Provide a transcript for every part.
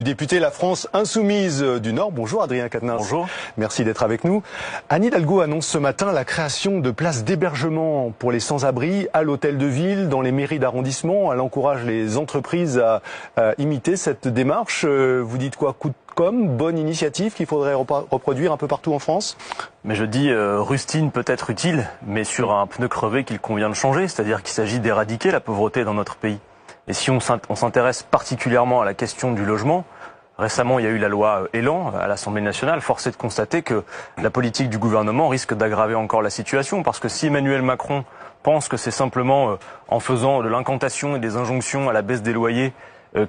Député La France Insoumise du Nord. Bonjour Adrien Quatennens. Bonjour. Merci d'être avec nous. Anne Hidalgo annonce ce matin la création de places d'hébergement pour les sans-abri à l'hôtel de ville, dans les mairies d'arrondissement. Elle encourage les entreprises à imiter cette démarche. Vous dites quoi? Coup de com', bonne initiative qu'il faudrait reproduire un peu partout en France? Mais je dis rustine peut être utile, mais sur un pneu crevé qu'il convient de changer. C'est-à-dire qu'il s'agit d'éradiquer la pauvreté dans notre pays. Et si on s'intéresse particulièrement à la question du logement, récemment il y a eu la loi Elan à l'Assemblée nationale, force est de constater que la politique du gouvernement risque d'aggraver encore la situation, parce que si Emmanuel Macron pense que c'est simplement en faisant de l'incantation et des injonctions à la baisse des loyers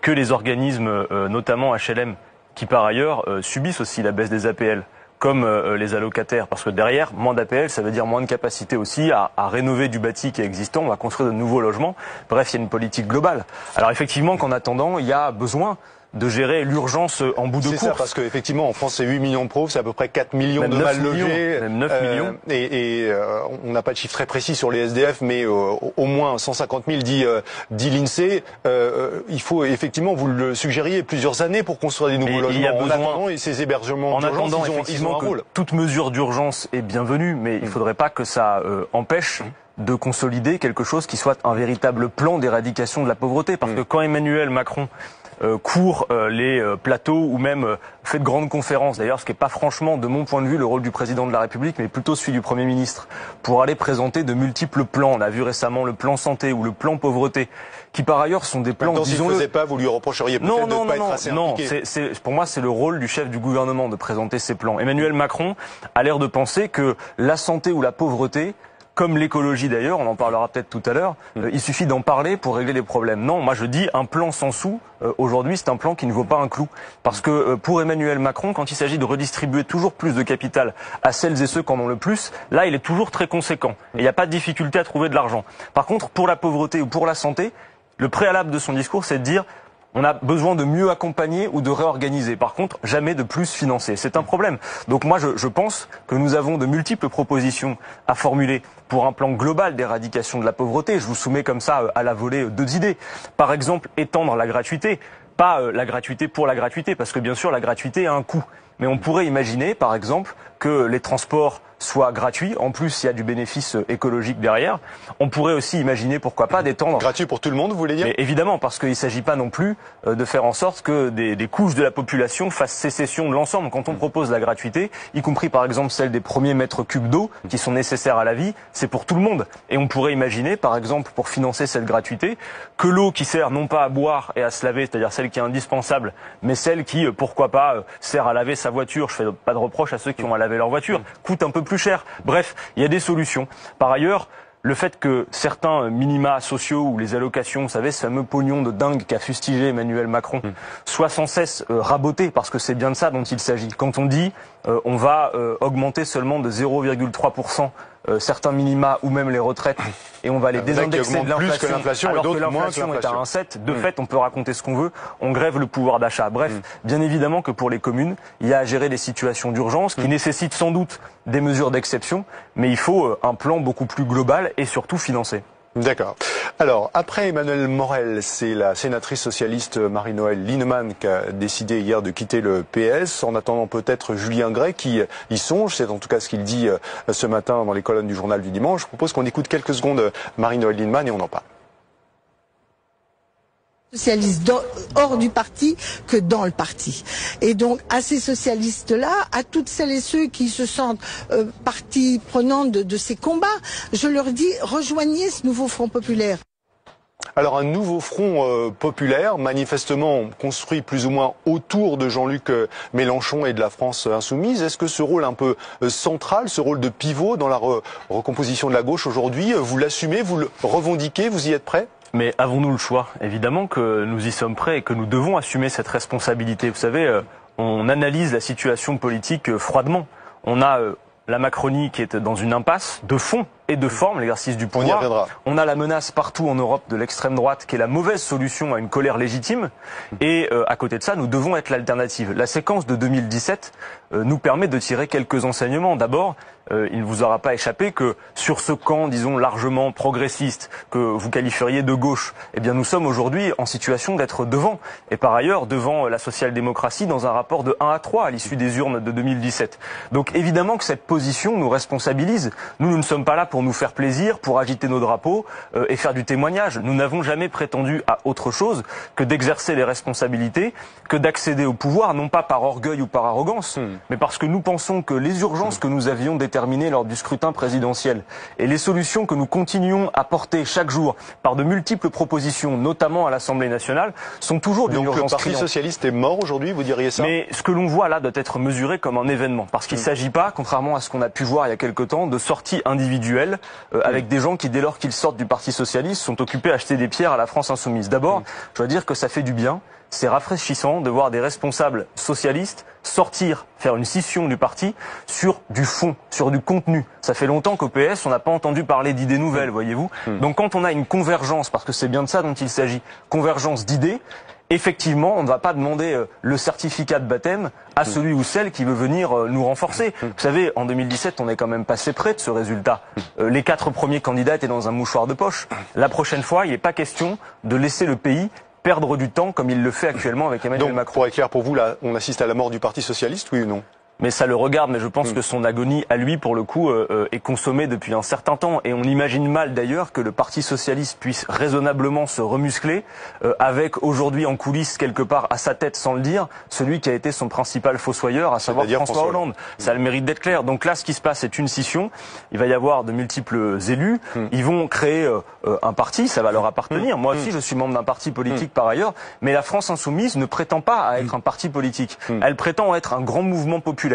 que les organismes, notamment HLM, qui par ailleurs subissent aussi la baisse des APL, comme les allocataires, parce que derrière, moins d'APL, ça veut dire moins de capacité aussi à rénover du bâti qui est existant, on va construire de nouveaux logements. Bref, il y a une politique globale. Alors effectivement, qu'en attendant, il y a besoin de gérer l'urgence en bout de course. C'est ça, parce qu'effectivement, en France, c'est 8 millions de pauvres, c'est à peu près 4 millions même de mal logés. Même 9 millions. Et on n'a pas de chiffre très précis sur les SDF, mais au moins 150 000 dit l'INSEE. Il faut effectivement, vous le suggériez, plusieurs années pour construire des nouveaux logements. En attendant, et ces hébergements d'urgence, ils ont un rôle. Toute mesure d'urgence est bienvenue, mais il ne faudrait pas que ça empêche de consolider quelque chose qui soit un véritable plan d'éradication de la pauvreté. Parce que quand Emmanuel Macron court les plateaux ou même fait de grandes conférences, d'ailleurs ce qui n'est pas franchement de mon point de vue le rôle du président de la République, mais plutôt celui du Premier ministre, pour aller présenter de multiples plans. On a vu récemment le plan santé ou le plan pauvreté, qui par ailleurs sont des plans, disons-le... S'il ne faisait pas, vous lui reprocheriez peut-être de ne pas être assez impliqué. Non, pour moi c'est le rôle du chef du gouvernement de présenter ces plans. Emmanuel Macron a l'air de penser que la santé ou la pauvreté, comme l'écologie d'ailleurs, on en parlera peut-être tout à l'heure, il suffit d'en parler pour régler les problèmes. Non, moi je dis un plan sans sous, aujourd'hui c'est un plan qui ne vaut pas un clou. Parce que pour Emmanuel Macron, quand il s'agit de redistribuer toujours plus de capital à celles et ceux qui en ont le plus, là il est toujours très conséquent. Et il n'y a pas de difficulté à trouver de l'argent. Par contre, pour la pauvreté ou pour la santé, le préalable de son discours c'est de dire on a besoin de mieux accompagner ou de réorganiser. Par contre, jamais de plus financer. C'est un problème. Donc moi, je pense que nous avons de multiples propositions à formuler pour un plan global d'éradication de la pauvreté. Je vous soumets comme ça à la volée 2 idées. Par exemple, étendre la gratuité. Pas la gratuité pour la gratuité, parce que bien sûr, la gratuité a un coût. Mais on pourrait imaginer, par exemple, que les transports soient gratuits. En plus, il y a du bénéfice écologique derrière. On pourrait aussi imaginer, pourquoi pas, d'étendre... Gratuit pour tout le monde, vous voulez dire? Mais évidemment, parce qu'il ne s'agit pas non plus de faire en sorte que des couches de la population fassent sécession de l'ensemble. Quand on propose la gratuité, y compris par exemple celle des premiers mètres cubes d'eau qui sont nécessaires à la vie, c'est pour tout le monde. Et on pourrait imaginer, par exemple, pour financer cette gratuité, que l'eau qui sert non pas à boire et à se laver, c'est-à-dire celle qui est indispensable, mais celle qui, pourquoi pas, sert à laver sa voiture, je fais pas de reproche à ceux qui ont à laver leur voiture, coûte un peu plus cher. Bref, il y a des solutions. Par ailleurs, le fait que certains minima sociaux ou les allocations, vous savez, ce fameux pognon de dingue qu'a fustigé Emmanuel Macron, soient sans cesse rabotés, parce que c'est bien de ça dont il s'agit. Quand on dit on va augmenter seulement de 0,3% certains minima ou même les retraites, et on va les désindexer de l'inflation, alors que l'inflation est à 1,7, de fait on peut raconter ce qu'on veut, on grève le pouvoir d'achat. Bref, bien évidemment que pour les communes, il y a à gérer des situations d'urgence qui nécessitent sans doute des mesures d'exception, mais il faut un plan beaucoup plus global et surtout financé. D'accord. Alors, après Emmanuel Morel, c'est la sénatrice socialiste Marie-Noëlle Lienemann qui a décidé hier de quitter le PS. En attendant peut-être Julien Gray qui y songe, c'est en tout cas ce qu'il dit ce matin dans les colonnes du journal du dimanche. Je propose qu'on écoute quelques secondes Marie-Noëlle Lienemann et on en parle. Socialistes hors du parti que dans le parti. Et donc à ces socialistes-là, à toutes celles et ceux qui se sentent partie prenante de ces combats, je leur dis rejoignez ce nouveau Front populaire. Alors un nouveau front populaire, manifestement construit plus ou moins autour de Jean-Luc Mélenchon et de la France insoumise. Est-ce que ce rôle un peu central, ce rôle de pivot dans la recomposition de la gauche aujourd'hui, vous l'assumez, vous le revendiquez, vous y êtes prêt ? Mais avons-nous le choix? Évidemment que nous y sommes prêts et que nous devons assumer cette responsabilité. Vous savez, on analyse la situation politique froidement. On a la Macronie qui est dans une impasse de fond, et de forme, l'exercice du pouvoir. On y reviendra. On a la menace partout en Europe de l'extrême droite, qui est la mauvaise solution à une colère légitime. Et à côté de ça, nous devons être l'alternative. La séquence de 2017 nous permet de tirer quelques enseignements. D'abord, il ne vous aura pas échappé que sur ce camp, disons, largement progressiste, que vous qualifieriez de gauche, eh bien, nous sommes aujourd'hui en situation d'être devant. Et par ailleurs, devant la social-démocratie dans un rapport de 1 à 3 à l'issue des urnes de 2017. Donc, évidemment que cette position nous responsabilise. Nous ne sommes pas là pour nous faire plaisir, pour agiter nos drapeaux et faire du témoignage. Nous n'avons jamais prétendu à autre chose que d'exercer les responsabilités, que d'accéder au pouvoir, non pas par orgueil ou par arrogance, mais parce que nous pensons que les urgences que nous avions déterminées lors du scrutin présidentiel et les solutions que nous continuons à porter chaque jour par de multiples propositions, notamment à l'Assemblée nationale, sont toujours d'une urgence criante. Donc le Parti socialiste est mort aujourd'hui, vous diriez ça? Mais ce que l'on voit là doit être mesuré comme un événement, parce qu'il ne s'agit pas, contrairement à ce qu'on a pu voir il y a quelque temps, de sorties individuelles avec des gens qui, dès lors qu'ils sortent du Parti socialiste, sont occupés à acheter des pierres à la France insoumise. D'abord, je dois dire que ça fait du bien. C'est rafraîchissant de voir des responsables socialistes sortir, faire une scission du parti sur du fond, sur du contenu. Ça fait longtemps qu'au PS, on n'a pas entendu parler d'idées nouvelles, voyez-vous. Donc quand on a une convergence, parce que c'est bien de ça dont il s'agit, convergence d'idées, effectivement, on ne va pas demander le certificat de baptême à celui ou celle qui veut venir nous renforcer. Vous savez, en 2017, on est quand même passé près de ce résultat. Les 4 premiers candidats étaient dans un mouchoir de poche. La prochaine fois, il n'est pas question de laisser le pays perdre du temps comme il le fait actuellement avec Emmanuel Macron. Donc, pour être clair pour vous, là, on assiste à la mort du Parti socialiste, oui ou non? Mais ça le regarde, mais je pense que son agonie, à lui, pour le coup, est consommée depuis un certain temps. Et on imagine mal, d'ailleurs, que le Parti socialiste puisse raisonnablement se remuscler, avec aujourd'hui en coulisses, quelque part, à sa tête, sans le dire, celui qui a été son principal fossoyeur, à savoir François Hollande. Ça a le mérite d'être clair. Donc là, ce qui se passe, c'est une scission. Il va y avoir de multiples élus. Ils vont créer un parti, ça va leur appartenir. Moi aussi, je suis membre d'un parti politique par ailleurs. Mais la France insoumise ne prétend pas à être un parti politique. Elle prétend être un grand mouvement populaire,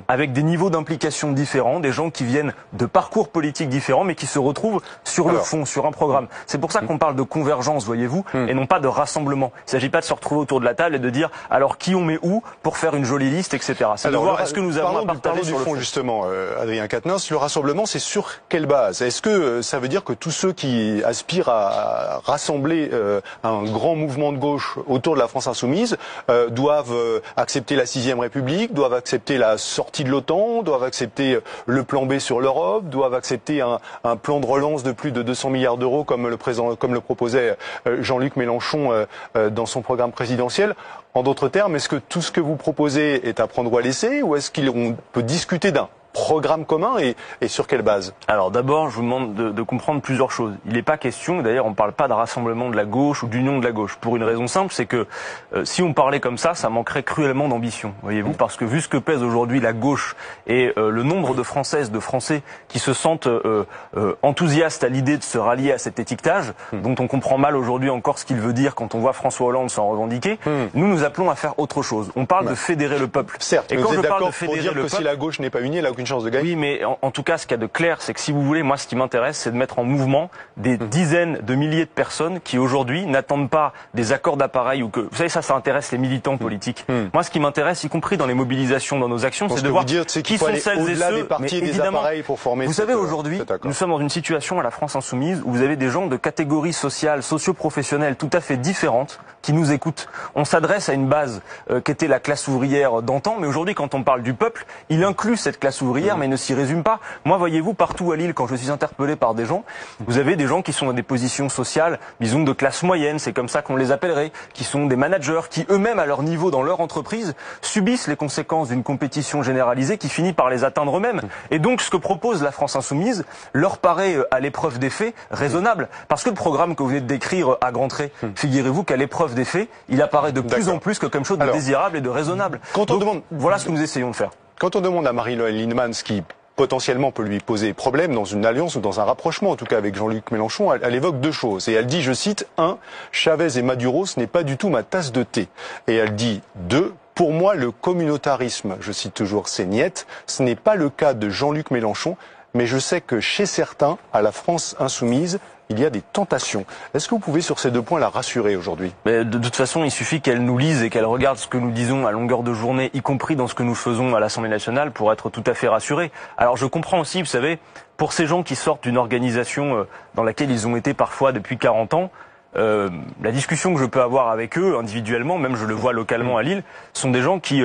avec des niveaux d'implication différents, des gens qui viennent de parcours politiques différents, mais qui se retrouvent sur le fond, sur un programme. C'est pour ça qu'on parle de convergence, voyez-vous, et non pas de rassemblement. Il ne s'agit pas de se retrouver autour de la table et de dire alors qui on met où pour faire une jolie liste, etc. C'est de voir est-ce que nous avons à partager sur le fond. Justement, Adrien Quatennens, le rassemblement, c'est sur quelle base? Est-ce que ça veut dire que tous ceux qui aspirent à rassembler un grand mouvement de gauche autour de la France insoumise doivent accepter la 6e République, doivent accepter la sortie de l'OTAN, doivent accepter le plan B sur l'Europe, doivent accepter un plan de relance de plus de 200 milliards d'euros comme le proposait Jean-Luc Mélenchon dans son programme présidentiel? En d'autres termes, est-ce que tout ce que vous proposez est à prendre ou à laisser, ou est-ce qu'on peut discuter d'un programme commun et sur quelle base? Alors d'abord, je vous demande de comprendre plusieurs choses. Il n'est pas question, d'ailleurs on ne parle pas de rassemblement de la gauche ou d'union de la gauche, pour une raison simple, c'est que si on parlait comme ça manquerait cruellement d'ambition, voyez-vous, parce que vu ce que pèse aujourd'hui la gauche et le nombre de Françaises, de Français qui se sentent enthousiastes à l'idée de se rallier à cet étiquetage, dont on comprend mal aujourd'hui encore ce qu'il veut dire quand on voit François Hollande s'en revendiquer, nous appelons à faire autre chose. On parle de fédérer le peuple. Certes, et quand vous êtes d'accord pour dire que si la gauche n'est pas unie, elle n'a aucune chance de gagner. Oui, mais en tout cas, ce qu'il y a de clair, c'est que si vous voulez, moi, ce qui m'intéresse, c'est de mettre en mouvement des dizaines de milliers de personnes qui, aujourd'hui, n'attendent pas des accords d'appareil ou que... Vous savez, ça intéresse les militants politiques. Moi, ce qui m'intéresse, y compris dans les mobilisations, dans nos actions, c'est de voir qui sont celles et ceux... des partis et des appareils pour former... Vous savez, aujourd'hui, nous sommes dans une situation à la France insoumise où vous avez des gens de catégories sociales, socio-professionnelles tout à fait différentes qui nous écoutent. On s'adresse à une base qu'était la classe ouvrière d'antan, mais aujourd'hui, quand on parle du peuple, il inclut cette classe ouvrière, mais ne s'y résume pas. Moi, voyez-vous, partout à Lille, quand je suis interpellé par des gens, vous avez des gens qui sont dans des positions sociales, disons de classe moyenne, c'est comme ça qu'on les appellerait, qui sont des managers, qui eux-mêmes, à leur niveau, dans leur entreprise, subissent les conséquences d'une compétition généralisée qui finit par les atteindre eux-mêmes. Et donc, ce que propose la France insoumise leur paraît, à l'épreuve des faits, raisonnable. Parce que le programme que vous venez de décrire à grands traits, figurez-vous qu'à l'épreuve des faits, il apparaît de plus en plus que comme chose de désirable et de raisonnable. Voilà ce que nous essayons de faire. Quand on demande à Marie-Noëlle Lienemann ce qui potentiellement peut lui poser problème dans une alliance ou dans un rapprochement, en tout cas avec Jean-Luc Mélenchon, elle évoque 2 choses. Et elle dit, je cite, 1, Chavez et Maduro, ce n'est pas du tout ma tasse de thé. Et elle dit, 2, pour moi, le communautarisme, je cite toujours, c'est niette. Ce n'est pas le cas de Jean-Luc Mélenchon, mais je sais que chez certains, à la France insoumise, il y a des tentations. Est-ce que vous pouvez sur ces 2 points la rassurer aujourd'hui? Mais de toute façon, il suffit qu'elle nous lise et qu'elle regarde ce que nous disons à longueur de journée, y compris dans ce que nous faisons à l'Assemblée nationale, pour être tout à fait rassurée. Alors je comprends aussi, vous savez, pour ces gens qui sortent d'une organisation dans laquelle ils ont été parfois depuis 40 ans, la discussion que je peux avoir avec eux individuellement, même je le vois localement à Lille, sont des gens qui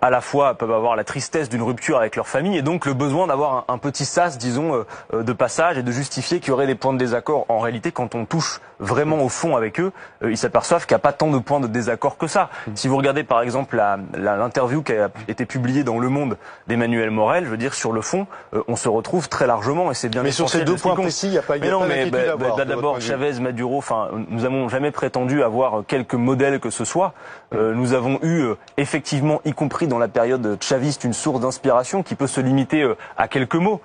à la fois peuvent avoir la tristesse d'une rupture avec leur famille et donc le besoin d'avoir un petit sas, disons, de passage et de justifier qu'il y aurait des points de désaccord. En réalité, quand on touche vraiment au fond avec eux, ils s'aperçoivent qu'il n'y a pas tant de points de désaccord que ça. Si vous regardez par exemple l'interview qui a été publiée dans Le Monde d'Emmanuel Morel, je veux dire, sur le fond, on se retrouve très largement et c'est bien. Mais sur ces 2 points précis, il n'y a pas d'inquiétude à avoir. D'abord, Chavez, Maduro, enfin, nous n'avons jamais prétendu avoir quelque modèle que ce soit. Nous avons eu effectivement, y compris dans la période chaviste, une source d'inspiration qui peut se limiter à quelques mots.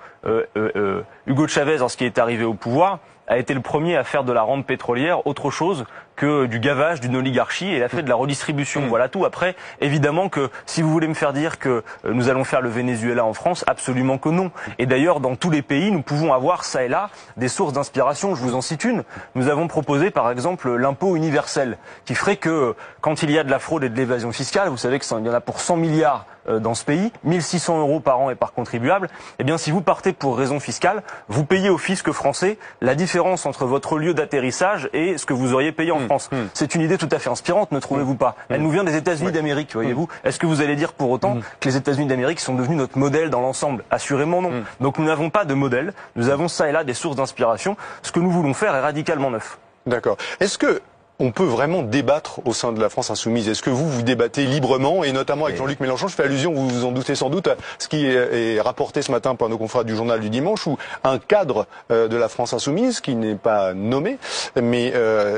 Hugo Chavez, lorsqu'il est arrivé au pouvoir, a été le premier à faire de la rente pétrolière autre chose que du gavage d'une oligarchie et il a fait de la redistribution. Voilà tout. Après, évidemment que si vous voulez me faire dire que nous allons faire le Venezuela en France, absolument que non. Et d'ailleurs, dans tous les pays, nous pouvons avoir ça et là des sources d'inspiration. Je vous en cite une. Nous avons proposé par exemple l'impôt universel qui ferait que quand il y a de la fraude et de l'évasion fiscale, vous savez qu'il y en a pour 100 milliards dans ce pays, 1600 € par an et par contribuable, eh bien si vous partez pour raison fiscale, vous payez au fisc français la différence entre votre lieu d'atterrissage et ce que vous auriez payé en France. C'est une idée tout à fait inspirante, ne trouvez-vous pas? Elle nous vient des États-Unis d'Amérique, voyez-vous. Est-ce que vous allez dire pour autant que les États-Unis d'Amérique sont devenus notre modèle dans l'ensemble? Assurément non. Donc nous n'avons pas de modèle, nous avons ça et là des sources d'inspiration. Ce que nous voulons faire est radicalement neuf. D'accord. Est-ce que on peut vraiment débattre au sein de la France insoumise? Est-ce que vous débattez librement, et notamment avec Jean-Luc Mélenchon? Je fais allusion, vous vous en doutez sans doute, à ce qui est rapporté ce matin par nos confrères du journal du dimanche, où un cadre de la France insoumise, qui n'est pas nommé, mais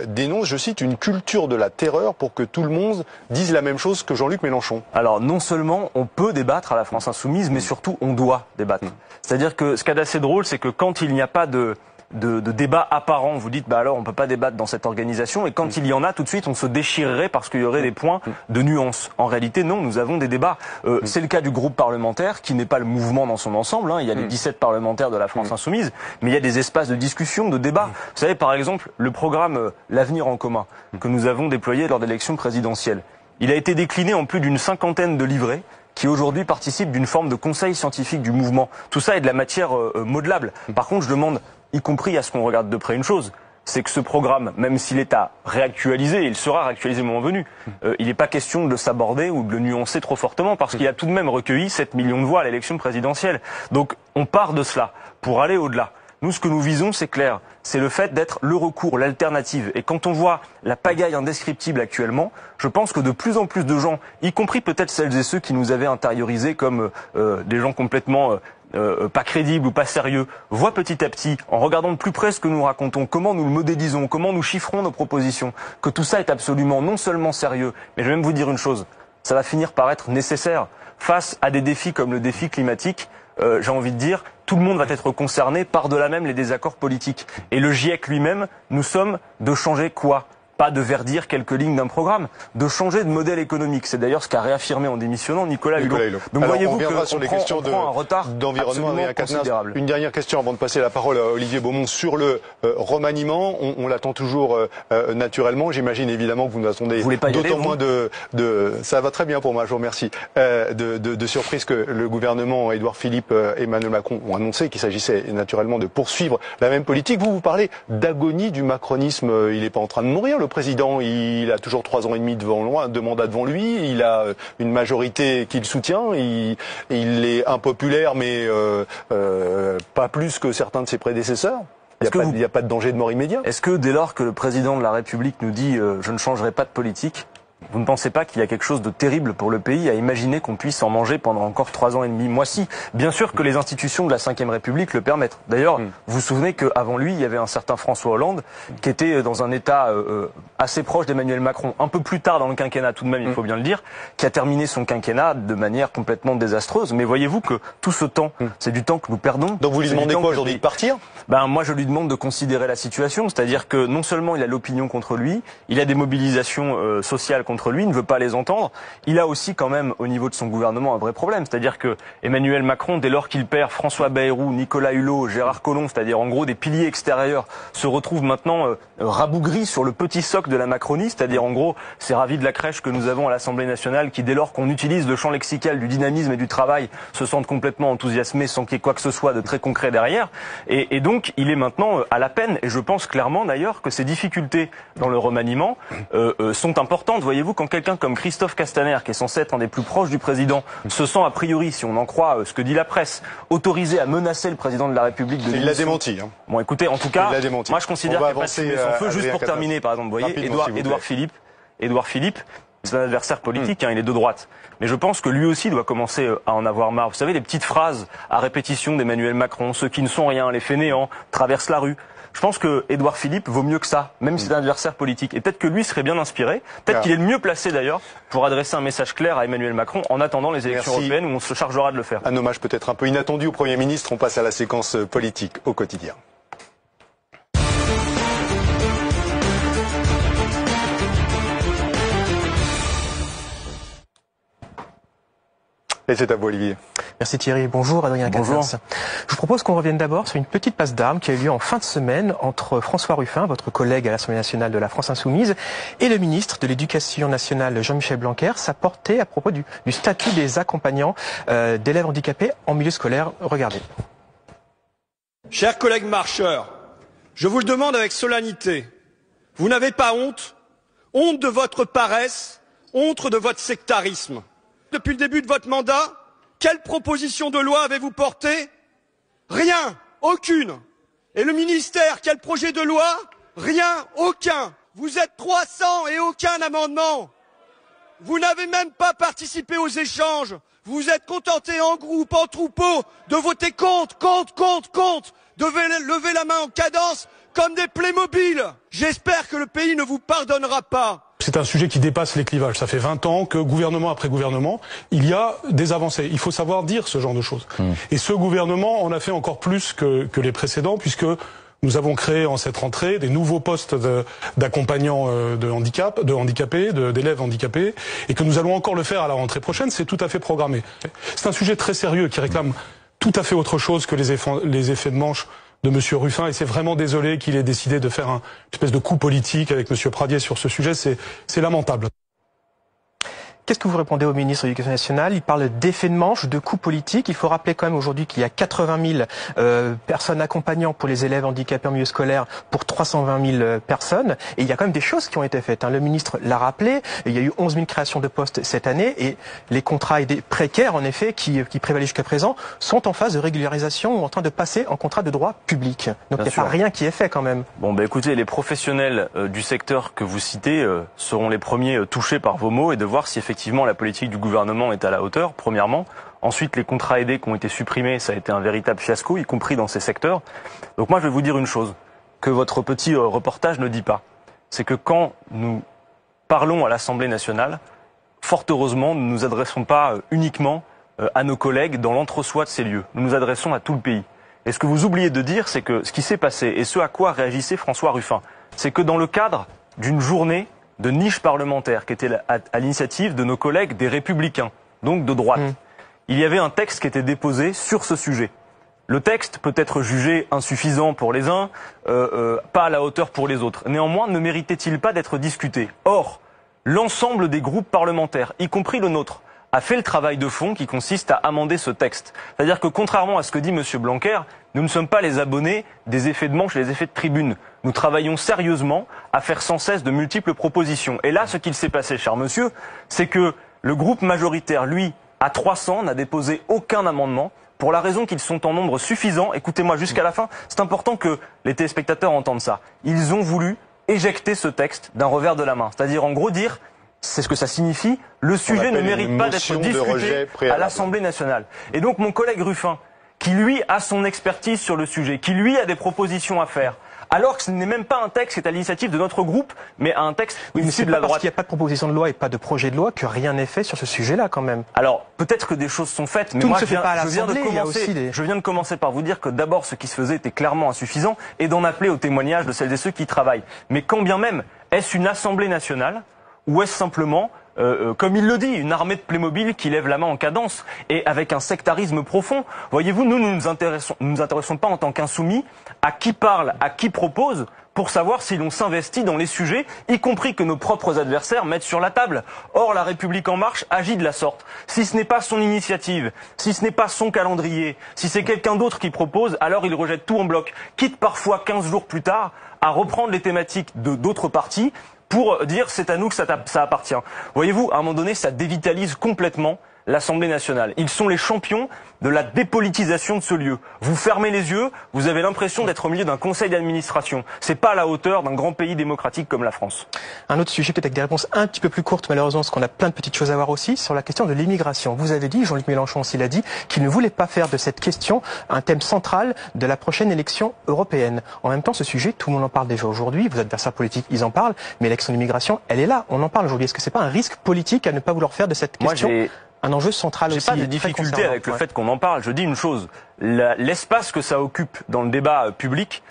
dénonce, je cite, une culture de la terreur pour que tout le monde dise la même chose que Jean-Luc Mélenchon. Alors non seulement on peut débattre à la France insoumise, mais surtout on doit débattre. C'est-à-dire que ce qu'il y a d'assez drôle, c'est que quand il n'y a pas de débat apparent, vous dites bah alors on peut pas débattre dans cette organisation, et quand il y en a, tout de suite on se déchirerait parce qu'il y aurait des points de nuance. En réalité non, nous avons des débats. C'est le cas du groupe parlementaire qui n'est pas le mouvement dans son ensemble, il y a les 17 parlementaires de la France insoumise, mais il y a des espaces de discussion, de débat. Vous savez par exemple le programme L'avenir en commun que nous avons déployé lors de l'élection présidentielle. Il a été décliné en plus d'une 50aine de livrets qui aujourd'hui participent d'une forme de conseil scientifique du mouvement. Tout ça est de la matière modelable. Par contre, je demande, y compris à ce qu'on regarde de près une chose, c'est que ce programme, même s'il est à réactualiser, il sera réactualisé le moment venu, il n'est pas question de le saborder ou de le nuancer trop fortement, parce qu'il a tout de même recueilli 7 millions de voix à l'élection présidentielle. Donc on part de cela pour aller au-delà. Nous, ce que nous visons, c'est clair, c'est le fait d'être le recours, l'alternative. Et quand on voit la pagaille indescriptible actuellement, je pense que de plus en plus de gens, y compris peut-être celles et ceux qui nous avaient intériorisés comme des gens complètement pas crédibles ou pas sérieux, voient petit à petit, en regardant de plus près ce que nous racontons, comment nous le modélisons, comment nous chiffrons nos propositions, que tout ça est absolument non seulement sérieux, mais je vais même vous dire une chose, ça va finir par être nécessaire. Face à des défis comme le défi climatique, j'ai envie de dire, tout le monde va être concerné par-delà même les désaccords politiques. Et le GIEC lui-même, nous sommes de changer quoi? Pas de verdir quelques lignes d'un programme, de changer de modèle économique. C'est d'ailleurs ce qu'a réaffirmé en démissionnant Nicolas Hulot. Donc voyez-vous qu'on prend un retard d'environnement considérable. Une dernière question avant de passer la parole à Olivier Beaumont sur le remaniement. On l'attend toujours naturellement. J'imagine évidemment que vous nous attendez d'autant moins ça va très bien pour moi, je vous remercie. De surprise que le gouvernement Édouard Philippe et Emmanuel Macron ont annoncé qu'il s'agissait naturellement de poursuivre la même politique. Vous parlez d'agonie du macronisme. Il n'est pas en train de mourir. Le président, il a toujours 3 ans et demi de mandat devant lui. Il a une majorité qui le soutient. Il est impopulaire, mais pas plus que certains de ses prédécesseurs. Il n'y a pas de danger de mort immédiat. Est-ce que dès lors que le président de la République nous dit je ne changerai pas de politique, vous ne pensez pas qu'il y a quelque chose de terrible pour le pays à imaginer qu'on puisse en manger pendant encore 3 ans et demi? Moi si. Bien sûr que les institutions de la Ve République le permettent. D'ailleurs, vous vous souvenez qu'avant lui, il y avait un certain François Hollande qui était dans un état assez proche d'Emmanuel Macron. Un peu plus tard dans le quinquennat tout de même, il faut bien le dire, qui a terminé son quinquennat de manière complètement désastreuse. Mais voyez-vous que tout ce temps, c'est du temps que nous perdons. Donc vous lui demandez quoi aujourd'hui? De partir? Moi je lui demande de considérer la situation. C'est-à-dire que non seulement il a l'opinion contre lui, il a des mobilisations sociales contre lui, il ne veut pas les entendre. Il a aussi quand même, au niveau de son gouvernement, un vrai problème. C'est-à-dire que Emmanuel Macron, dès lors qu'il perd François Bayrou, Nicolas Hulot, Gérard Collomb, c'est-à-dire en gros des piliers extérieurs, se retrouve maintenant rabougris sur le petit socle de la Macronie, c'est-à-dire en gros ces ravis de la crèche que nous avons à l'Assemblée nationale qui, dès lors qu'on utilise le champ lexical du dynamisme et du travail, se sentent complètement enthousiasmés sans qu'il y ait quoi que ce soit de très concret derrière. Et donc il est maintenant à la peine, et je pense clairement d'ailleurs que ces difficultés dans le remaniement sont importantes. Voyez-vous, quand quelqu'un comme Christophe Castaner, qui est censé être un des plus proches du président, se sent a priori, si on en croit ce que dit la presse, autorisé à menacer le président de la République de Il l'a démenti. Hein. Bon, écoutez, en tout cas, moi je considère qu'il n'y a pas de fumée sans feu. Juste pour terminer, par exemple, vous voyez, Édouard Philippe, c'est un adversaire politique, il est de droite. Mais je pense que lui aussi doit commencer à en avoir marre. Vous savez, les petites phrases à répétition d'Emmanuel Macron, ceux qui ne sont rien, les fainéants, traversent la rue. Je pense que Édouard Philippe vaut mieux que ça, même si c'est un adversaire politique. Et peut-être que lui serait bien inspiré, peut-être qu'il est le mieux placé d'ailleurs pour adresser un message clair à Emmanuel Macron en attendant les élections européennes où on se chargera de le faire. Un hommage peut-être un peu inattendu au Premier ministre. On passe à la séquence politique au quotidien. Et c'est à vous, Olivier. Merci Thierry. Bonjour Adrien Quatennens. Je vous propose qu'on revienne d'abord sur une petite passe d'armes qui a eu lieu en fin de semaine entre François Ruffin, votre collègue à l'Assemblée nationale de la France Insoumise, et le ministre de l'Éducation nationale Jean-Michel Blanquer. Ça portait à propos du statut des accompagnants d'élèves handicapés en milieu scolaire. Regardez. Chers collègues marcheurs, je vous le demande avec solennité. Vous n'avez pas honte? Honte de votre paresse? Honte de votre sectarisme? Depuis le début de votre mandat, quelle proposition de loi avez-vous porté? Rien, aucune. Et le ministère, quel projet de loi? Rien, aucun. Vous êtes 300 et aucun amendement. Vous n'avez même pas participé aux échanges. Vous vous êtes contenté en groupe, en troupeau, de voter contre, de lever la main en cadence comme des Playmobil. J'espère que le pays ne vous pardonnera pas. C'est un sujet qui dépasse les clivages. Ça fait 20 ans que gouvernement après gouvernement, il y a des avancées. Il faut savoir dire ce genre de choses. Et ce gouvernement en a fait encore plus que les précédents, puisque nous avons créé en cette rentrée des nouveaux postes d'accompagnants d'élèves handicapés, et que nous allons encore le faire à la rentrée prochaine. C'est tout à fait programmé. C'est un sujet très sérieux qui réclame tout à fait autre chose que les effets de manche de Monsieur Ruffin, et c'est vraiment désolé qu'il ait décidé de faire une espèce de coup politique avec Monsieur Pradier sur ce sujet. C'est lamentable. Qu'est-ce que vous répondez au ministre de l'Éducation nationale? Il parle d'effet de manche, de coups politiques. Il faut rappeler quand même aujourd'hui qu'il y a 80 000 personnes accompagnants pour les élèves handicapés en milieu scolaire pour 320 000 personnes. Et il y a quand même des choses qui ont été faites. Le ministre l'a rappelé. Il y a eu 11 000 créations de postes cette année. Et les contrats aidés précaires, en effet, qui prévalaient jusqu'à présent, sont en phase de régularisation ou en train de passer en contrat de droit public. Donc il n'y a pas rien qui est fait quand même. Bon, écoutez, les professionnels du secteur que vous citez seront les premiers touchés par vos mots et de voir si effectivement la politique du gouvernement est à la hauteur, premièrement. Ensuite, les contrats aidés qui ont été supprimés, ça a été un véritable fiasco, y compris dans ces secteurs. Donc moi, je vais vous dire une chose que votre petit reportage ne dit pas. C'est que quand nous parlons à l'Assemblée nationale, fort heureusement, nous ne nous adressons pas uniquement à nos collègues dans l'entre-soi de ces lieux. Nous nous adressons à tout le pays. Et ce que vous oubliez de dire, c'est que ce qui s'est passé, et ce à quoi réagissait François Ruffin, c'est que dans le cadre d'une journée de niche parlementaire qui était à l'initiative de nos collègues des Républicains, donc de droite. Il y avait un texte qui était déposé sur ce sujet. Le texte peut être jugé insuffisant pour les uns, pas à la hauteur pour les autres. Néanmoins, ne méritait-il pas d'être discuté? Or, l'ensemble des groupes parlementaires, y compris le nôtre, a fait le travail de fond qui consiste à amender ce texte. C'est-à-dire que contrairement à ce que dit M. Blanquer, nous ne sommes pas les abonnés des effets de manche et des effets de tribune. Nous travaillons sérieusement à faire sans cesse de multiples propositions. Et là, ce qu'il s'est passé, cher monsieur, c'est que le groupe majoritaire, lui, à 300, n'a déposé aucun amendement pour la raison qu'ils sont en nombre suffisant. Écoutez-moi jusqu'à la fin, c'est important que les téléspectateurs entendent ça. Ils ont voulu éjecter ce texte d'un revers de la main. C'est-à-dire, en gros, dire... C'est ce que ça signifie. Le sujet ne mérite pas d'être discuté à l'Assemblée nationale. Et donc mon collègue Ruffin, qui lui a son expertise sur le sujet, qui lui a des propositions à faire, alors que ce n'est même pas un texte qui est à l'initiative de notre groupe, mais un texte issu de la droite. Parce qu'il n'y a pas de proposition de loi et pas de projet de loi que rien n'est fait sur ce sujet-là quand même. Alors peut-être que des choses sont faites, mais moi je viens de commencer par vous dire que d'abord ce qui se faisait était clairement insuffisant et d'en appeler au témoignage de celles et ceux qui travaillent. Mais quand bien même, est-ce une Assemblée nationale ou est-ce simplement comme il le dit, une armée de Playmobil qui lève la main en cadence et avec un sectarisme profond. Voyez-vous, nous nous intéressons pas en tant qu'insoumis à qui parle, à qui propose, pour savoir si l'on s'investit dans les sujets, y compris que nos propres adversaires mettent sur la table. Or, la République en marche agit de la sorte. Si ce n'est pas son initiative, si ce n'est pas son calendrier, si c'est quelqu'un d'autre qui propose, alors il rejette tout en bloc, quitte parfois 15 jours plus tard à reprendre les thématiques d'autres partis pour dire c'est à nous que ça appartient. Voyez-vous, à un moment donné, ça dévitalise complètement l'Assemblée nationale. Ils sont les champions de la dépolitisation de ce lieu. Vous fermez les yeux, vous avez l'impression d'être au milieu d'un conseil d'administration. C'est pas à la hauteur d'un grand pays démocratique comme la France. Un autre sujet, peut-être avec des réponses un petit peu plus courtes, malheureusement, parce qu'on a plein de petites choses à voir aussi, sur la question de l'immigration. Vous avez dit, Jean-Luc Mélenchon aussi l'a dit, qu'il ne voulait pas faire de cette question un thème central de la prochaine élection européenne. En même temps, ce sujet, tout le monde en parle déjà aujourd'hui, vos adversaires politiques, ils en parlent, mais l'élection d'immigration, elle est là, on en parle aujourd'hui. Est-ce que c'est pas un risque politique à ne pas vouloir faire de cette question un enjeu central aussi? J'ai pas de difficulté avec le fait qu'on en parle. Je dis une chose, l'espace que ça occupe dans le débat public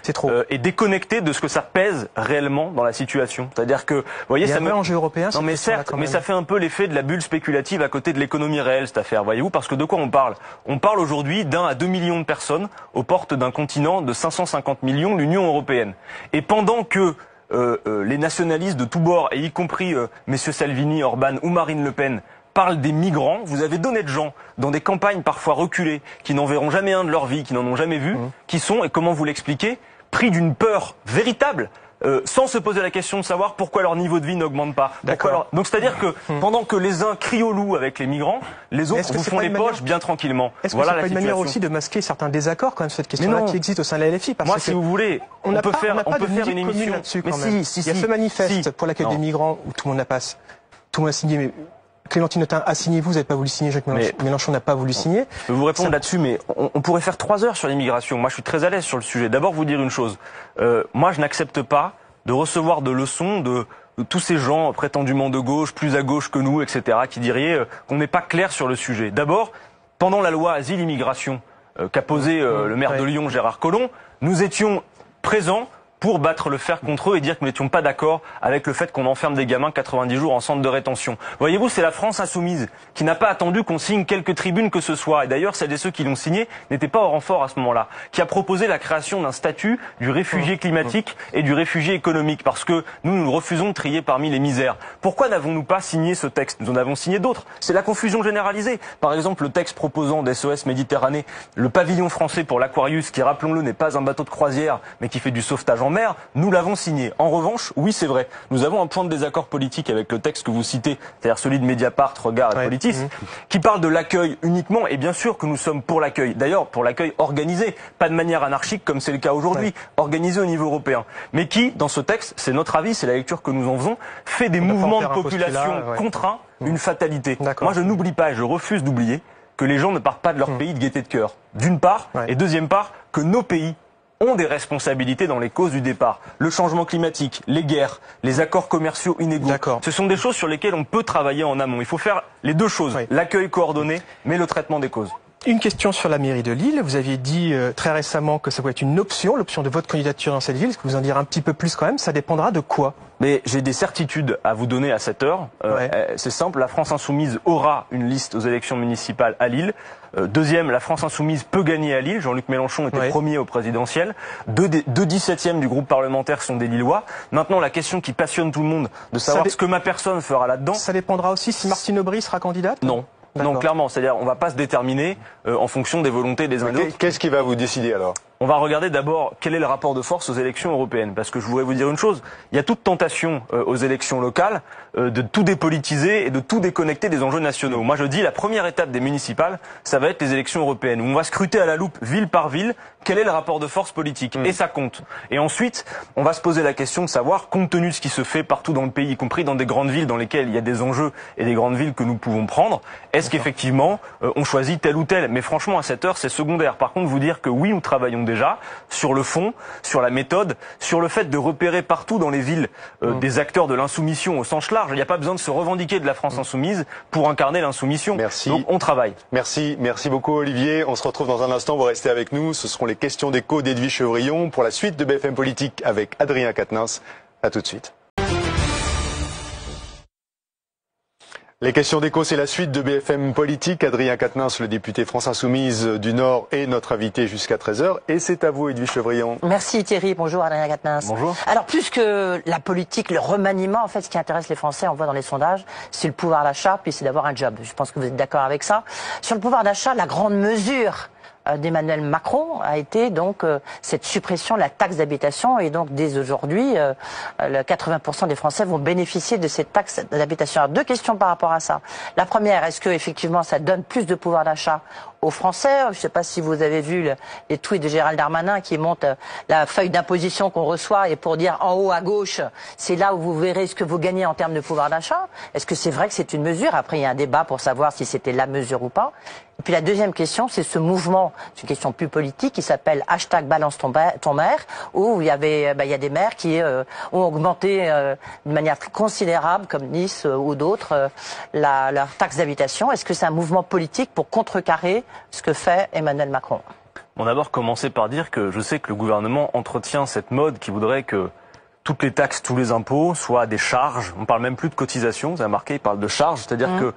est déconnecté de ce que ça pèse réellement dans la situation. C'est-à-dire que, vous voyez, ça enjeu européen. Non, mais certes, mais ça fait un peu l'effet de la bulle spéculative à côté de l'économie réelle, cette affaire. Voyez-vous, parce que de quoi on parle? On parle aujourd'hui d'1 à 2 millions de personnes aux portes d'un continent de 550 millions, l'Union européenne. Et pendant que les nationalistes de tous bords, et y compris messieurs Salvini, Orban ou Marine Le Pen, parle des migrants, vous avez donné de gens dans des campagnes parfois reculées, qui n'en verront jamais un de leur vie, qui n'en ont jamais vu, qui sont, et comment vous l'expliquez, pris d'une peur véritable, sans se poser la question de savoir pourquoi leur niveau de vie n'augmente pas. Donc c'est-à-dire que pendant que les uns crient au loup avec les migrants, les autres vous font les poches bien tranquillement. Est-ce que c'est pas une manière aussi de masquer certains désaccords quand même sur cette question-là qui existe au sein de la LFI? Moi, si vous voulez, on peut faire une émission là-dessus. Il y a ce manifeste pour l'accueil des migrants où tout le monde a signé, mais Clémentine Autain a signé, vous n'avez pas voulu signer, Jacques Mélenchon n'a pas voulu signer. Je vais vous répondre là-dessus, mais on pourrait faire 3 heures sur l'immigration. Moi, je suis très à l'aise sur le sujet. D'abord, vous dire une chose. Moi, je n'accepte pas de recevoir de leçons de tous ces gens prétendument de gauche, plus à gauche que nous, etc., qui diraient qu'on n'est pas clair sur le sujet. D'abord, pendant la loi Asile-Immigration qu'a posée le maire de Lyon, Gérard Collomb, nous étions présents pour battre le fer contre eux et dire que nous n'étions pas d'accord avec le fait qu'on enferme des gamins 90 jours en centre de rétention. Voyez-vous, c'est la France insoumise qui n'a pas attendu qu'on signe quelques tribunes que ce soit. Et d'ailleurs, celles et ceux qui l'ont signé n'étaient pas au renfort à ce moment-là. Qui a proposé la création d'un statut du réfugié climatique et du réfugié économique. Parce que nous refusons de trier parmi les misères. Pourquoi n'avons-nous pas signé ce texte? Nous en avons signé d'autres. C'est la confusion généralisée. Par exemple, le texte proposant d'SOS Méditerranée, le pavillon français pour l'Aquarius, qui, rappelons-le, n'est pas un bateau de croisière, mais qui fait du sauvetage en mer, nous l'avons signé. En revanche, oui, c'est vrai, nous avons un point de désaccord politique avec le texte que vous citez, c'est-à-dire celui de Mediapart, Regard et Politis, qui parle de l'accueil uniquement, et bien sûr que nous sommes pour l'accueil. D'ailleurs, pour l'accueil organisé, pas de manière anarchique comme c'est le cas aujourd'hui, organisé au niveau européen. Mais qui, dans ce texte, c'est notre avis, c'est la lecture que nous en faisons, fait des mouvements de population contraints une fatalité. Moi, je n'oublie pas, et je refuse d'oublier, que les gens ne partent pas de leur pays de gaieté de cœur. D'une part, et deuxième part, que nos pays ont des responsabilités dans les causes du départ. Le changement climatique, les guerres, les accords commerciaux inégaux. Ce sont des choses sur lesquelles on peut travailler en amont. Il faut faire les deux choses, l'accueil coordonné, mais le traitement des causes. Une question sur la mairie de Lille. Vous aviez dit très récemment que ça pourrait être une option, l'option de votre candidature dans cette ville. Est-ce que vous en dire un petit peu plus quand même? Ça dépendra de quoi? Mais j'ai des certitudes à vous donner à cette heure. C'est simple, la France Insoumise aura une liste aux élections municipales à Lille. Deuxième, la France Insoumise peut gagner à Lille. Jean-Luc Mélenchon était premier au présidentiel. Deux 17e du groupe parlementaire sont des Lillois. Maintenant, la question qui passionne tout le monde, de savoir ce que ma personne fera là-dedans. Ça dépendra aussi si Martine Aubry sera candidate? Non. Non, clairement, c'est-à-dire on va pas se déterminer en fonction des volontés des uns et des autres. Qu'est-ce qui va vous décider alors? On va regarder d'abord quel est le rapport de force aux élections européennes. Parce que je voudrais vous dire une chose, il y a toute tentation aux élections locales de tout dépolitiser et de tout déconnecter des enjeux nationaux. Moi je dis la première étape des municipales, ça va être les élections européennes, où on va scruter à la loupe, ville par ville, quel est le rapport de force politique. Et ça compte. Et ensuite, on va se poser la question de savoir, compte tenu de ce qui se fait partout dans le pays, y compris dans des grandes villes dans lesquelles il y a des enjeux et des grandes villes que nous pouvons prendre, est-ce qu'effectivement on choisit tel ou tel? Mais franchement, à cette heure, c'est secondaire. Par contre, vous dire que oui, nous travaillons déjà sur le fond, sur la méthode, sur le fait de repérer partout dans les villes des acteurs de l'insoumission au sens large. Il n'y a pas besoin de se revendiquer de la France insoumise pour incarner l'insoumission. Merci. Donc on travaille. Merci beaucoup Olivier. On se retrouve dans un instant, vous restez avec nous. Ce seront les questions d'écho d'Edwige Chevrillon pour la suite de BFM Politique avec Adrien Quatennens. À tout de suite. Les questions d'écho, c'est la suite de BFM Politique. Adrien Quatennens, le député France Insoumise du Nord, est notre invité jusqu'à 13h. Et c'est à vous, Edwige Chevrillon. Merci Thierry, bonjour Adrien Quatennens. Bonjour. Alors plus que la politique, le remaniement, en fait, ce qui intéresse les Français, on voit dans les sondages, c'est le pouvoir d'achat, puis c'est d'avoir un job. Je pense que vous êtes d'accord avec ça. Sur le pouvoir d'achat, la grande mesure d'Emmanuel Macron a été donc cette suppression de la taxe d'habitation, et donc dès aujourd'hui, 80% des Français vont bénéficier de cette taxe d'habitation. Alors, deux questions par rapport à ça. La première, est-ce que effectivement ça donne plus de pouvoir d'achat aux Français? Je ne sais pas si vous avez vu les tweets de Gérald Darmanin qui monte la feuille d'imposition qu'on reçoit, et pour dire en haut à gauche, c'est là où vous verrez ce que vous gagnez en termes de pouvoir d'achat. Est-ce que c'est vrai que c'est une mesure? Après, il y a un débat pour savoir si c'était la mesure ou pas. Et puis la deuxième question, c'est ce mouvement, c'est une question plus politique, qui s'appelle #balance ton maire, où il y a des maires qui ont augmenté de manière très considérable, comme Nice ou d'autres, leur taxe d'habitation. Est-ce que c'est un mouvement politique pour contrecarrer ce que fait Emmanuel Macron? Bon, d'abord commencer par dire que je sais que le gouvernement entretient cette mode qui voudrait que toutes les taxes, tous les impôts soient des charges. On parle même plus de cotisations, vous avez remarqué, il parle de charges, c'est-à-dire que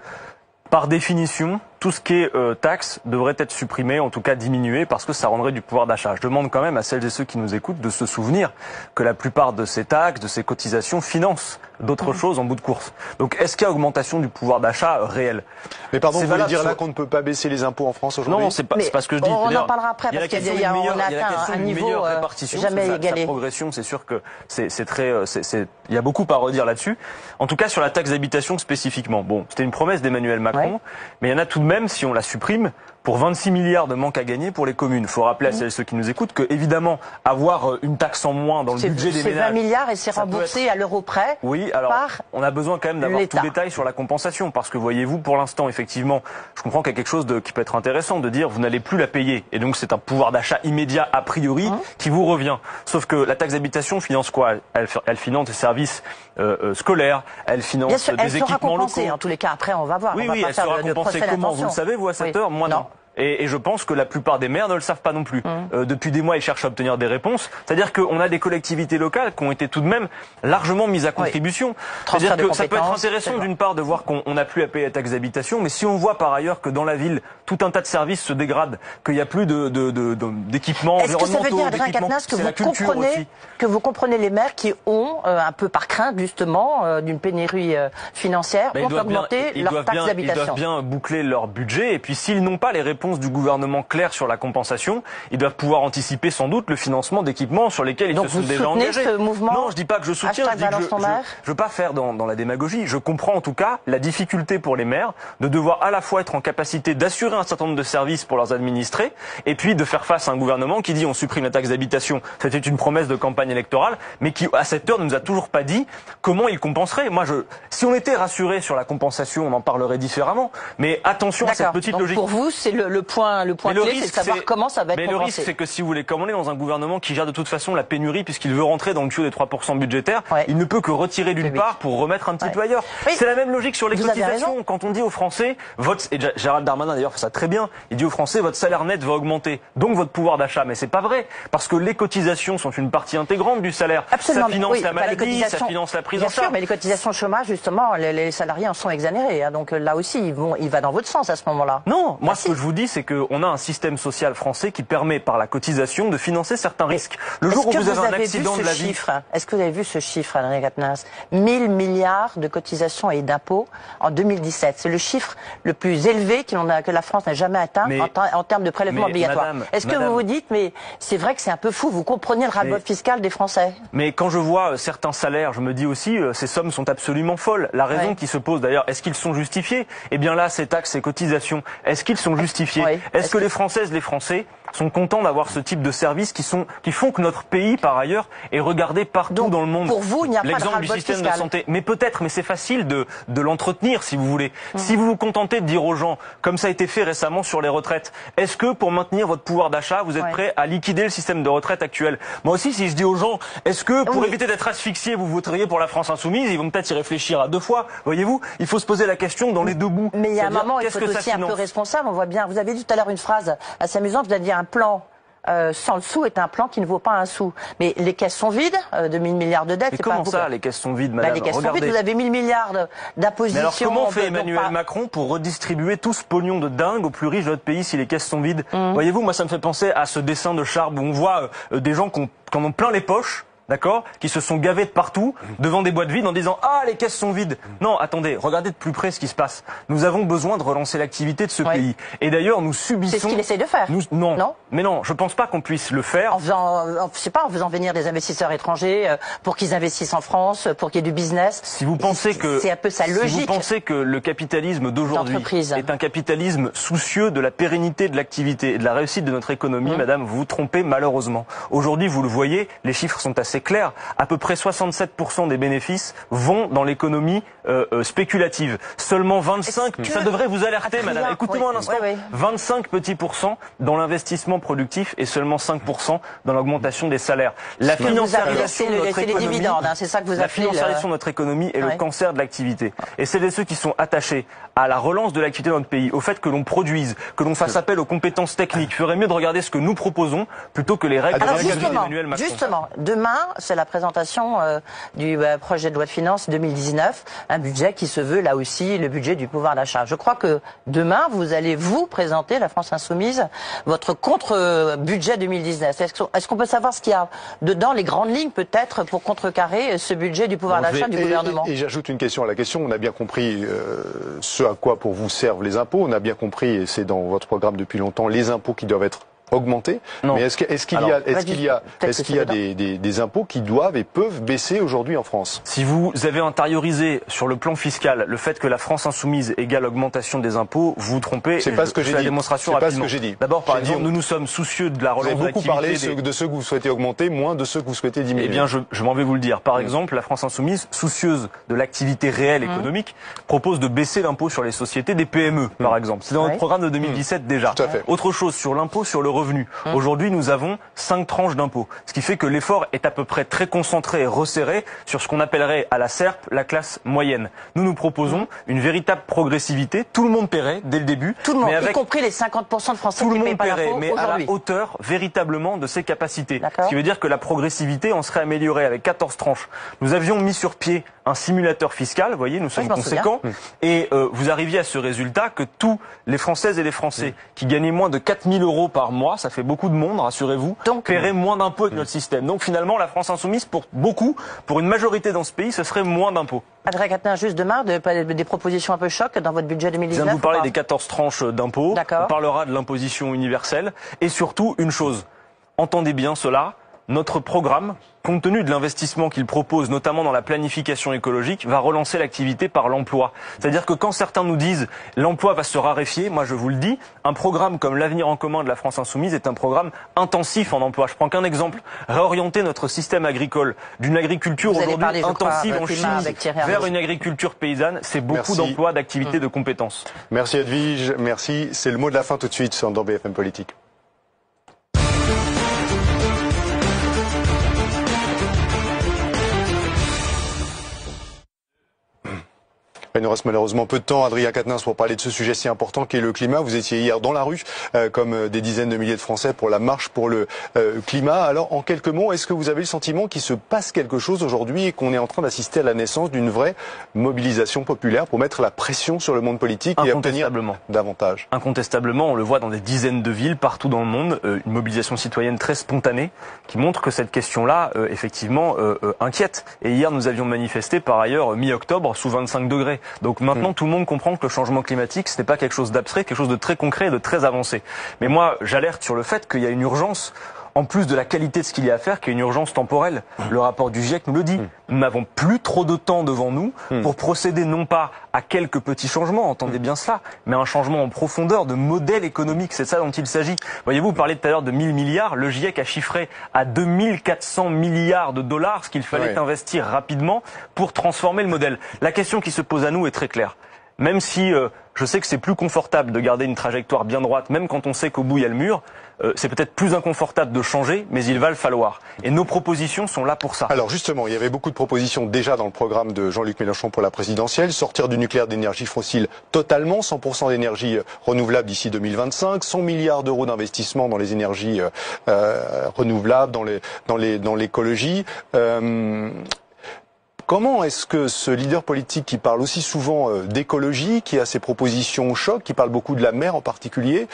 par définition, tout ce qui est taxe devrait être supprimé, en tout cas diminué, parce que ça rendrait du pouvoir d'achat. Je demande quand même à celles et ceux qui nous écoutent de se souvenir que la plupart de ces taxes, de ces cotisations financent d'autres choses en bout de course. Donc est-ce qu'il y a augmentation du pouvoir d'achat réel? Mais pardon, vous voulez dire là qu'on ne peut pas baisser les impôts en France aujourd'hui? Non, c'est pas ce que je dis. On en parlera après, parce qu'il y a un niveau jamais égalé. Sa progression, c'est sûr que il y a beaucoup à redire là-dessus. En tout cas, sur la taxe d'habitation spécifiquement. Bon, c'était une promesse d'Emmanuel Macron, mais il y en a tout de même, si on la supprime, pour 26 milliards de manque à gagner pour les communes. Il faut rappeler à celles et ceux qui nous écoutent que, évidemment, avoir une taxe en moins dans le budget des ménages... C'est 20 milliards et c'est remboursé à l'euro près. Oui, alors on a besoin quand même d'avoir tout le détail sur la compensation, parce que voyez-vous, pour l'instant, effectivement, je comprends qu'il y a quelque chose qui peut être intéressant de dire vous n'allez plus la payer. Et donc c'est un pouvoir d'achat immédiat a priori qui vous revient. Sauf que la taxe d'habitation finance quoi? Elle finance des services scolaires, elle finance des équipements locaux. En tous les cas, après on va voir. Oui, elle sera compensée comment? Vous le savez, vous, à cette heure? Moi non. Et je pense que la plupart des maires ne le savent pas non plus. Depuis des mois, ils cherchent à obtenir des réponses. C'est-à-dire qu'on a des collectivités locales qui ont été tout de même largement mises à contribution. C'est-à-dire que ça peut être intéressant d'une part de voir qu'on n'a plus à payer la taxe d'habitation, mais si on voit par ailleurs que dans la ville, tout un tas de services se dégradent, qu'il n'y a plus d'équipements environnementaux, est-ce que ça veut dire, Adrien Quatennens, que vous comprenez les maires qui ont, un peu par crainte justement, d'une pénurie financière, ont augmenté leur taxe d'habitation? Ils doivent bien boucler leur budget, et puis s'ils n'ont pas les réponses du gouvernement claires sur la compensation, ils doivent pouvoir anticiper sans doute le financement d'équipements sur lesquels ils se sont déjà engagés. Ce mouvement? Non, je dis pas que je soutiens, je dis que je veux pas faire dans la démagogie. Je comprends en tout cas la difficulté pour les maires de devoir à la fois être en capacité d'assurer un certain nombre de services pour leurs administrés, et puis de faire face à un gouvernement qui dit on supprime la taxe d'habitation. C'était une promesse de campagne électorale, mais qui à cette heure ne nous a toujours pas dit comment il compenserait. Moi, si on était rassuré sur la compensation, on en parlerait différemment. Mais attention à cette petite logique. Pour vous, c'est le point clé, c'est de savoir comment ça va être compensé. Mais le risque, c'est que si vous voulez, comme on est dans un gouvernement qui gère de toute façon la pénurie, puisqu'il veut rentrer dans le tuyau des 3% budgétaires, il ne peut que retirer d'une part pour remettre un petit peu ailleurs. C'est la même logique sur les cotisations. Quand on dit aux Français, et Gérald Darmanin d'ailleurs fait ça très bien, il dit aux Français, votre salaire net va augmenter, donc votre pouvoir d'achat. Mais c'est pas vrai, parce que les cotisations sont une partie intégrante du salaire. Absolument. Ça finance la maladie, ça finance la prise en charge. Bien sûr, mais les cotisations chômage, justement, les salariés en sont exonérés. Donc là aussi, il va dans votre sens à ce moment-là. Non, moi ce que je vous dis, c'est qu'on a un système social français qui permet par la cotisation de financer certains risques. Le jour où vous avez un accident de la vie... Est-ce que vous avez vu ce chiffre, Adrien Quatennens? 1000 milliards de cotisations et d'impôts en 2017. C'est le chiffre le plus élevé que la France n'a jamais atteint en termes de prélèvements obligatoires. Est-ce que vous vous dites, mais c'est vrai que c'est un peu fou, vous comprenez le ras-le-bol fiscal des Français? Mais quand je vois certains salaires, je me dis aussi, ces sommes sont absolument folles. La raison qui se pose d'ailleurs, est-ce qu'ils sont justifiés? Eh bien là, ces taxes, ces cotisations, est-ce qu'ils sont justifiés? Est-ce que les Françaises, les Français sont contents d'avoir ce type de services qui font que notre pays, par ailleurs, est regardé partout dans le monde? Pour vous, il n'y a pas de l'exemple du système de santé. Mais peut-être, mais c'est facile de l'entretenir, si vous voulez. Si vous vous contentez de dire aux gens, comme ça a été fait récemment sur les retraites, est-ce que pour maintenir votre pouvoir d'achat, vous êtes prêt à liquider le système de retraite actuel? Moi aussi, si je dis aux gens, est-ce que pour éviter d'être asphyxié, vous voteriez pour la France insoumise, ils vont peut-être y réfléchir à deux fois. Voyez-vous, il faut se poser la question dans les deux bouts. Mais il y a un moment, il faut être aussi un peu responsable. On voit bien, vous avez dit tout à l'heure une phrase assez amusante, vous avez dit un plan sans le sou est un plan qui ne vaut pas un sou. Mais les caisses sont vides, de 1000 milliards de dettes. Mais comment ça, les caisses sont vides, madame? Les caisses sont vides, vous avez 1000 milliards d'impositions. Mais alors comment fait Emmanuel Macron pour redistribuer tout ce pognon de dingue aux plus riches de notre pays si les caisses sont vides? Voyez-vous, moi ça me fait penser à ce dessin de Charb où on voit des gens qui en ont plein les poches, d'accord, qui se sont gavés de partout, devant des boîtes vides, en disant « Ah, les caisses sont vides !» Non, attendez, regardez de plus près ce qui se passe. Nous avons besoin de relancer l'activité de ce pays. Et d'ailleurs, nous subissons... C'est ce qu'il essaie de faire. Non, mais non, je pense pas qu'on puisse le faire. En faisant venir des investisseurs étrangers pour qu'ils investissent en France, pour qu'il y ait du business. Si vous pensez que... C'est un peu sa logique. Si vous pensez que le capitalisme d'aujourd'hui est un capitalisme soucieux de la pérennité de l'activité et de la réussite de notre économie, madame, vous vous trompez malheureusement. Aujourd'hui, vous le voyez, les chiffres sont assez clair, à peu près 67% des bénéfices vont dans l'économie spéculative. Seulement 25, ça devrait vous alerter, madame. Écoutez-moi un instant. 25 petits pourcents dans l'investissement productif et seulement 5% dans l'augmentation des salaires. La financiarisation de notre économie, c'est ça que vous la financiarisation de notre économie est le cancer de l'activité. Et celles et ceux qui sont attachés à la relance de l'activité dans notre pays, au fait que l'on produise, que l'on fasse appel aux compétences techniques, ferait mieux de regarder ce que nous proposons plutôt que les règles d'Emmanuel Macron. Justement, demain, c'est la présentation du projet de loi de finances 2019, un budget qui se veut là aussi le budget du pouvoir d'achat. Je crois que demain, vous allez vous présenter, la France Insoumise, votre contre-budget 2019. Est-ce qu'on peut savoir ce qu'il y a dedans, les grandes lignes peut-être, pour contrecarrer ce budget du pouvoir d'achat du gouvernement? Et j'ajoute une question à la question. On a bien compris ce à quoi pour vous servent les impôts. On a bien compris, et c'est dans votre programme depuis longtemps, les impôts qui doivent être augmenter. Non. Mais est-ce qu'il y a des impôts qui doivent et peuvent baisser aujourd'hui en France? Si vous avez intériorisé sur le plan fiscal le fait que la France insoumise égale augmentation des impôts, vous vous trompez. C'est pas ce que j'ai dit. La démonstration c'est pas ce que j'ai dit. D'abord, par exemple, nous sommes soucieux de la relance de l'activité. Vous avez beaucoup parlé de ceux que vous souhaitez augmenter, moins de ceux que vous souhaitez diminuer. Eh bien, je m'en vais vous le dire. Par exemple, la France insoumise, soucieuse de l'activité réelle économique, propose de baisser l'impôt sur les sociétés des PME, par exemple. C'est dans notre programme de 2017 déjà. Tout à fait. Autre chose, sur l'impôt sur le revenu. Aujourd'hui, nous avons 5 tranches d'impôts. Ce qui fait que l'effort est à peu près très concentré et resserré sur ce qu'on appellerait à la SERP la classe moyenne. Nous proposons une véritable progressivité. Tout le monde paierait dès le début. Tout le monde, mais y compris les 50% de Français tout qui le ne monde payent pas paierait, l'impôt mais à la aujourd'hui. hauteur véritablement de ses capacités. D'accord. Ce qui veut dire que la progressivité en serait améliorée avec 14 tranches. Nous avions mis sur pied un simulateur fiscal, vous voyez, nous sommes conséquents, et vous arriviez à ce résultat que tous les Françaises et les Français qui gagnaient moins de 4 000 € par mois, ça fait beaucoup de monde, rassurez-vous, paieraient moins d'impôts avec notre système. Donc finalement, la France insoumise, pour une majorité dans ce pays, ce serait moins d'impôts. Adrien Quatennens, juste demain, des propositions un peu choc dans votre budget 2019. Je viens de vous parler des 14 tranches d'impôts, D'accord. on parlera de l'imposition universelle, et surtout une chose, entendez bien cela, notre programme, compte tenu de l'investissement qu'il propose, notamment dans la planification écologique, va relancer l'activité par l'emploi. C'est-à-dire que quand certains nous disent l'emploi va se raréfier, moi je vous le dis, un programme comme l'Avenir en commun de la France insoumise est un programme intensif en emploi. Je prends qu'un exemple, réorienter notre système agricole d'une agriculture aujourd'hui intensive en chimie vers une agriculture paysanne, c'est beaucoup d'emplois, d'activités, de compétences. Merci Edwige, merci. C'est le mot de la fin tout de suite dans BFM Politique. Il nous reste malheureusement peu de temps, Adrien Quatennens, pour parler de ce sujet si important qu'est le climat. Vous étiez hier dans la rue, comme des dizaines de milliers de Français, pour la marche pour le climat. Alors, en quelques mots, est-ce que vous avez le sentiment qu'il se passe quelque chose aujourd'hui et qu'on est en train d'assister à la naissance d'une vraie mobilisation populaire pour mettre la pression sur le monde politique et obtenir davantage? Incontestablement, on le voit dans des dizaines de villes, partout dans le monde, une mobilisation citoyenne très spontanée qui montre que cette question-là, effectivement, inquiète. Et hier, nous avions manifesté, par ailleurs, mi-octobre, sous 25 degrés. Donc maintenant, tout le monde comprend que le changement climatique, ce n'est pas quelque chose d'abstrait, quelque chose de très concret et de très avancé. Mais moi, j'alerte sur le fait qu'il y a une urgence, en plus de la qualité de ce qu'il y a à faire, qu'il y a une urgence temporelle. Le rapport du GIEC nous le dit. Nous n'avons plus trop de temps devant nous pour procéder non pas à quelques petits changements, entendez bien cela, mais à un changement en profondeur de modèle économique. C'est ça dont il s'agit. Voyez-vous, vous parlez tout à l'heure de 1000 milliards. Le GIEC a chiffré à 2400 milliards de dollars ce qu'il fallait investir rapidement pour transformer le modèle. La question qui se pose à nous est très claire. Même si Je sais que c'est plus confortable de garder une trajectoire bien droite, même quand on sait qu'au bout il y a le mur. C'est peut-être plus inconfortable de changer, mais il va le falloir. Et nos propositions sont là pour ça. Alors justement, il y avait beaucoup de propositions déjà dans le programme de Jean-Luc Mélenchon pour la présidentielle. Sortir du nucléaire, d'énergie fossile totalement, 100% d'énergie renouvelable d'ici 2025, 100 milliards d'euros d'investissement dans les énergies renouvelables, dans l'écologie. Comment est-ce que ce leader politique qui parle aussi souvent d'écologie, qui a ses propositions choc, qui parle beaucoup de la mer en particulier,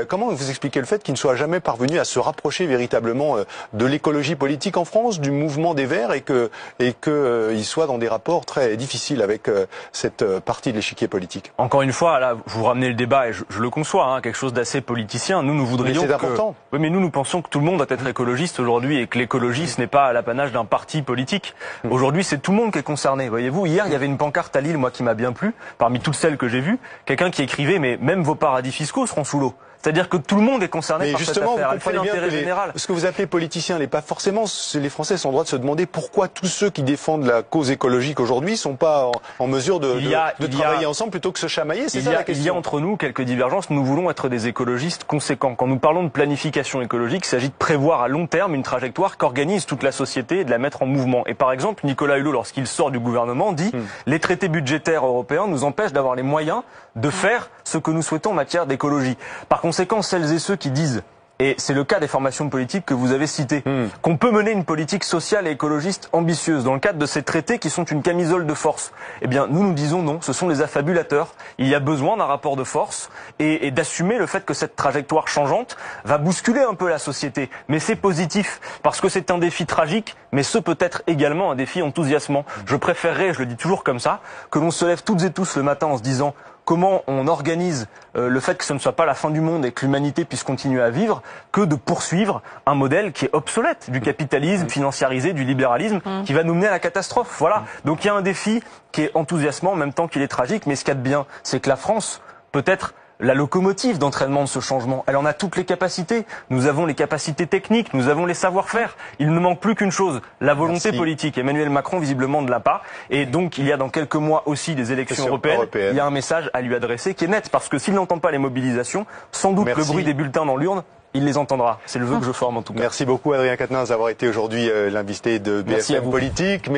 comment vous expliquez le fait qu'il ne soit jamais parvenu à se rapprocher véritablement de l'écologie politique en France, du mouvement des Verts, et qu'il soit dans des rapports très difficiles avec cette partie de l'échiquier politique? Encore une fois, là, vous ramenez le débat, et je le conçois, hein, quelque chose d'assez politicien. Nous voudrions mais c'est important. Oui, mais nous pensons que tout le monde doit être écologiste aujourd'hui, et que l'écologie, ce n'est pas l'apanage d'un parti politique. Aujourd'hui, c'est tout le monde qui est concerné. Voyez-vous, hier, il y avait une pancarte à Lille, moi, qui m'a bien plu, parmi toutes celles que j'ai vues, quelqu'un qui écrivait, mais même vos paradis fiscaux seront sous l'eau. C'est-à-dire que tout le monde est concerné par cette affaire. Elle fait l'intérêt général. Ce que vous appelez politiciens n'est pas forcément. Les Français sont en droit de se demander pourquoi tous ceux qui défendent la cause écologique aujourd'hui sont pas en mesure de travailler ensemble plutôt que se chamailler. C'est ça la question. Il y a entre nous quelques divergences. Nous voulons être des écologistes conséquents. Quand nous parlons de planification écologique, il s'agit de prévoir à long terme une trajectoire qu'organise toute la société et de la mettre en mouvement. Et par exemple, Nicolas Hulot, lorsqu'il sort du gouvernement, dit les traités budgétaires européens nous empêchent d'avoir les moyens de faire ce que nous souhaitons en matière d'écologie. Par conséquent, celles et ceux qui disent, et c'est le cas des formations politiques que vous avez citées, qu'on peut mener une politique sociale et écologiste ambitieuse dans le cadre de ces traités qui sont une camisole de force, eh bien nous disons non, ce sont les affabulateurs. Il y a besoin d'un rapport de force et d'assumer le fait que cette trajectoire changeante va bousculer un peu la société. Mais c'est positif, parce que c'est un défi tragique, mais ce peut être également un défi enthousiasmant. Je préférerais, je le dis toujours comme ça, que l'on se lève toutes et tous le matin en se disant comment on organise le fait que ce ne soit pas la fin du monde et que l'humanité puisse continuer à vivre, que de poursuivre un modèle qui est obsolète, du capitalisme financiarisé, du libéralisme, qui va nous mener à la catastrophe. Voilà. Donc il y a un défi qui est enthousiasmant en même temps qu'il est tragique, mais ce qu'il y a de bien, c'est que la France peut être la locomotive d'entraînement de ce changement. Elle en a toutes les capacités. Nous avons les capacités techniques, nous avons les savoir-faire. Il ne manque plus qu'une chose, la volonté politique. Emmanuel Macron, visiblement, ne l'a pas. Et donc, il y a dans quelques mois aussi des élections européennes. Il y a un message à lui adresser qui est net, parce que s'il n'entend pas les mobilisations, sans doute le bruit des bulletins dans l'urne, il les entendra. C'est le vœu que je forme en tout cas. Merci beaucoup Adrien Quatennens d'avoir été aujourd'hui l'invité de BFM Politique.